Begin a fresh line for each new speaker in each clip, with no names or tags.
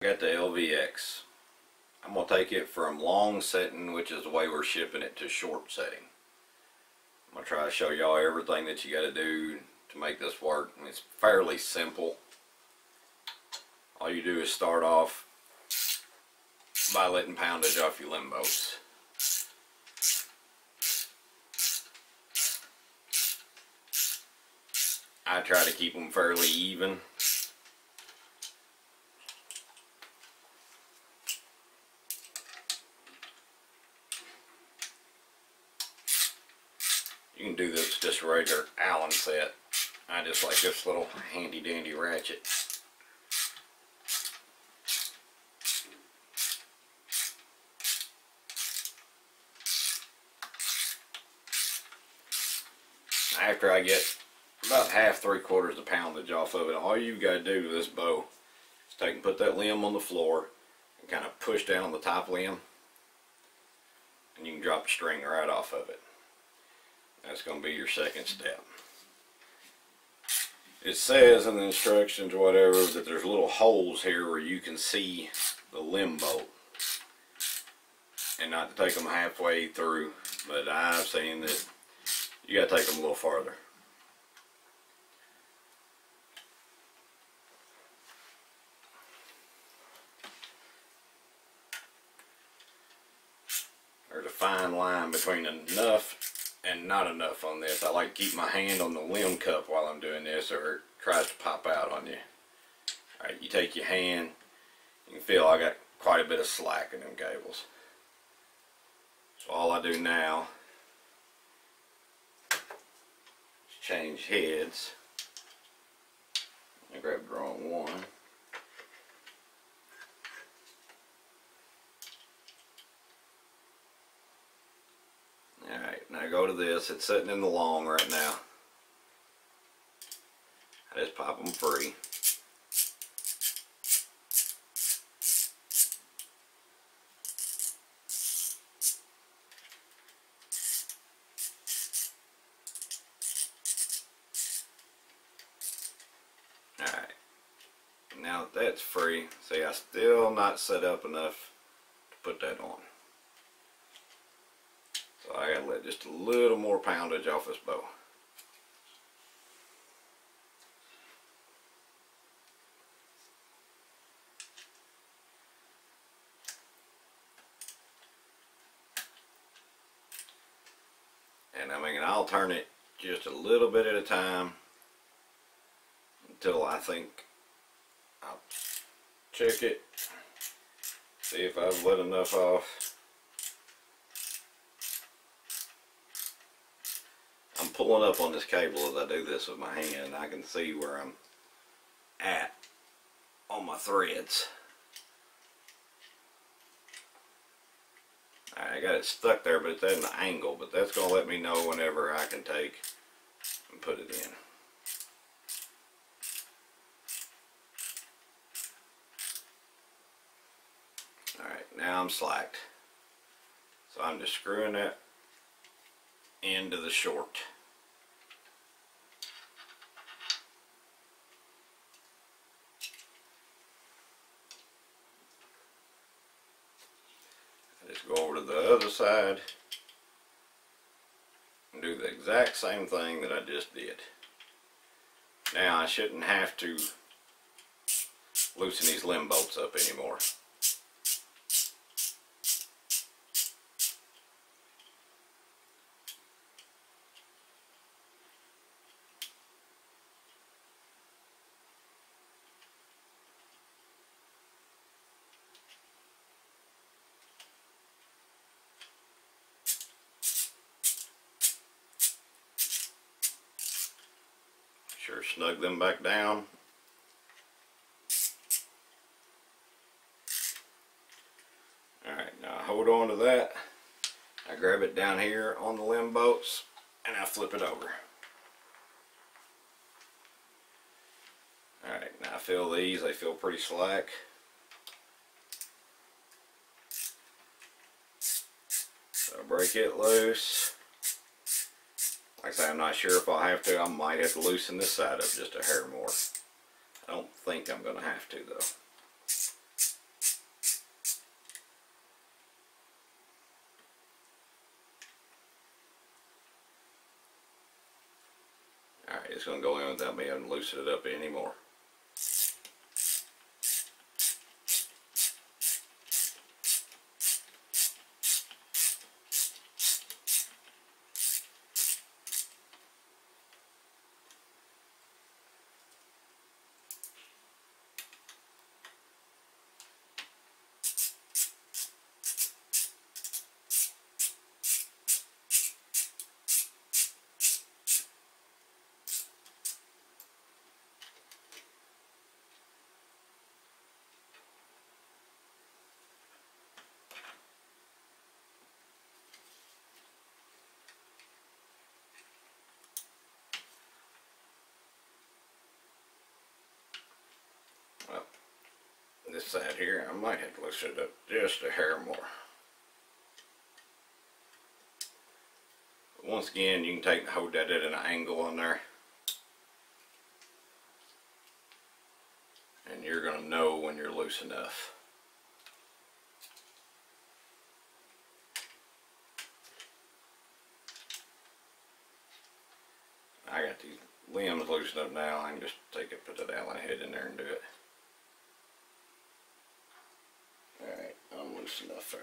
Got the LVX. I'm going to take it from long setting, which is the way we're shipping it, to short setting. I'm going to try to show y'all everything that you got to do to make this work. I mean, it's fairly simple. All you do is start off by letting poundage off your limb bolts. I try to keep them fairly even. You can do this just a regular Allen set. I just like this little handy dandy ratchet. After I get about half, 3/4 of poundage off of it, all you got to do to this bow is take and put that limb on the floor and kind of push down on the top limb, and you can drop the string right off of it. That's going to be your second step. It says in the instructions or whatever that there's little holes here where you can see the limb bolt, and not to take them halfway through, but I've seen that you got to take them a little farther. There's a fine line between enough and not enough on this. I like to keep my hand on the limb cup while I'm doing this, or it tries to pop out on you. Alright, you take your hand, you can feel I got quite a bit of slack in them cables. So all I do now is change heads. I grabbed the wrong one. Alright, now go to this. It's sitting in the long right now. I just pop them free. Alright, now that that's free, see, I still not set up enough to put that on. So I gotta let just a little more poundage off this bow. And I mean, I'll turn it just a little bit at a time until I think I'll check it, see if I've let enough off. I'm pulling up on this cable as I do this with my hand, and I can see where I'm at on my threads. I got it stuck there, but it's at an angle, but that's going to let me know whenever I can take and put it in. Alright, now I'm slacked. So I'm just screwing that into the short. Just go over to the other side and do the exact same thing that I just did. Now I shouldn't have to loosen these limb bolts up anymore. Sure, snug them back down. Alright, now I hold on to that. I grab it down here on the limb bolts and I flip it over. Alright, now I feel these, they feel pretty slack. So I break it loose. Like I say, I'm not sure if I'll have to. I might have to loosen this side up just a hair more. I don't think I'm going to have to though. Alright, it's going to go in without me having to loosen it up anymore. Well, this side here, I might have to loosen it up just a hair more. But once again, you can take and hold that at an angle on there, and you're going to know when you're loose enough. I got these limbs loosened up now. I can just take it, put that Allen head in there and do it. Alright, I'm loose enough there.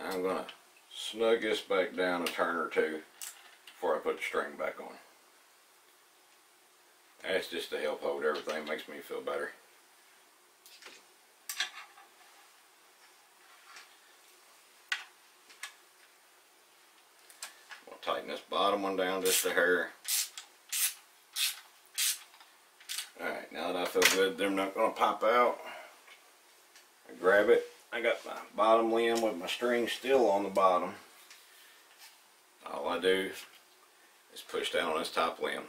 I'm going to snug this back down a turn or two before I put the string back on. That's just to help hold everything, makes me feel better. I'll tighten this bottom one down just a hair. Alright, now that I feel good they're not going to pop out, I grab it. I got my bottom limb with my string still on the bottom. All I do is push down on this top limb.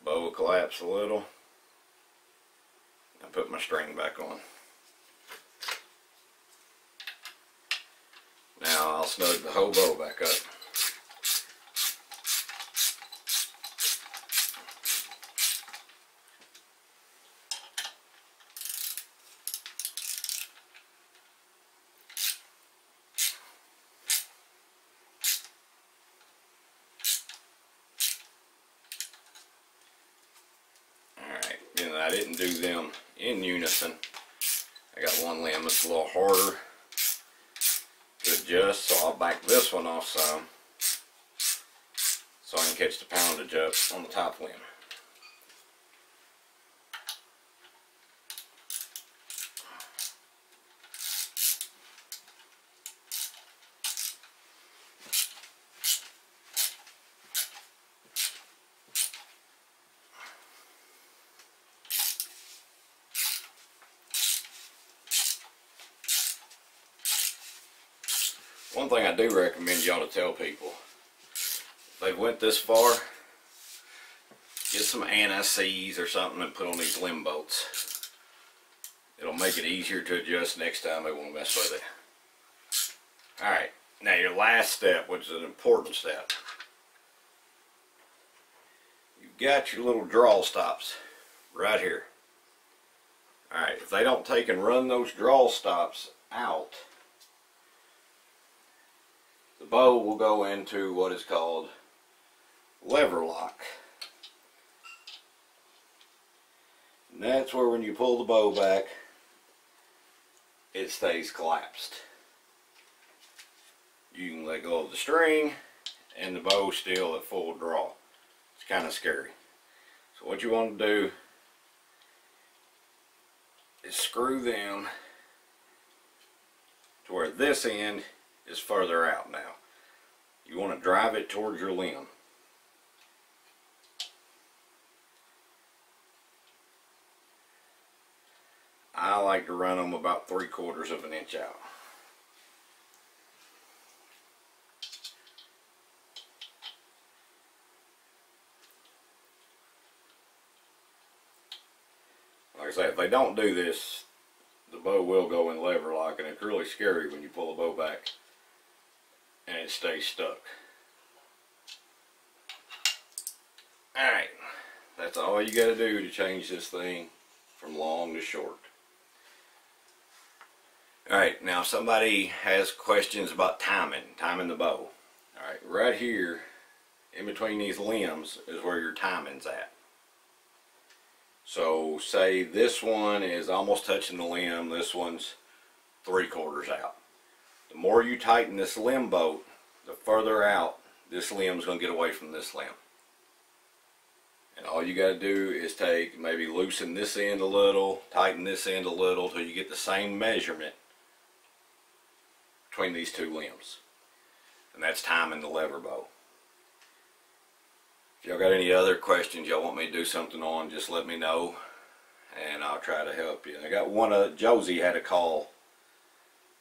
Bow will collapse a little. I put my string back on. Now I'll snug the whole bow back up. I didn't do them in unison. I got one limb that's a little harder to adjust, so I'll back this one off some so I can catch the poundage up on the top limb. One thing I do recommend y'all to tell people, if they went this far, get some anti-seize or something and put on these limb bolts. It'll make it easier to adjust next time they won't mess with it. Alright, now your last step, which is an important step. You've got your little draw stops right here. Alright, if they don't take and run those draw stops out, the bow will go into what is called lever lock. And that's where when you pull the bow back, it stays collapsed. You can let go of the string and the bow still at full draw. It's kind of scary. So what you want to do is screw them to where this end is further out now. You want to drive it towards your limb. I like to run them about 3/4 of an inch out. Like I say, if they don't do this, bow will go in lever lock, and it's really scary when you pull the bow back and it stays stuck. Alright, that's all you got to do to change this thing from long to short. Alright, now if somebody has questions about timing the bow. Alright, right here in between these limbs is where your timing's at. So say this one is almost touching the limb, this one's 3/4 out. The more you tighten this limb bolt, the further out this limb's going to get away from this limb. And all you got to do is maybe loosen this end a little, tighten this end a little till you get the same measurement between these two limbs. And that's timing the lever bow. If y'all got any other questions y'all want me to do something on, just let me know and I'll try to help you. I got one Josie had a call.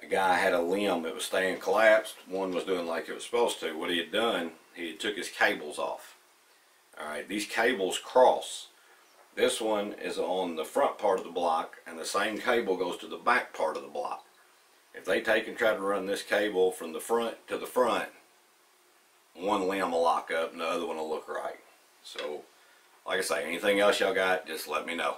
A guy had a limb that was staying collapsed. One was doing like it was supposed to. What he had done, he took his cables off. Alright, these cables cross. This one is on the front part of the block and the same cable goes to the back part of the block. If they take and try to run this cable from the front to the front, one limb will lock up and the other one will look right. So, like I say, anything else y'all got, just let me know.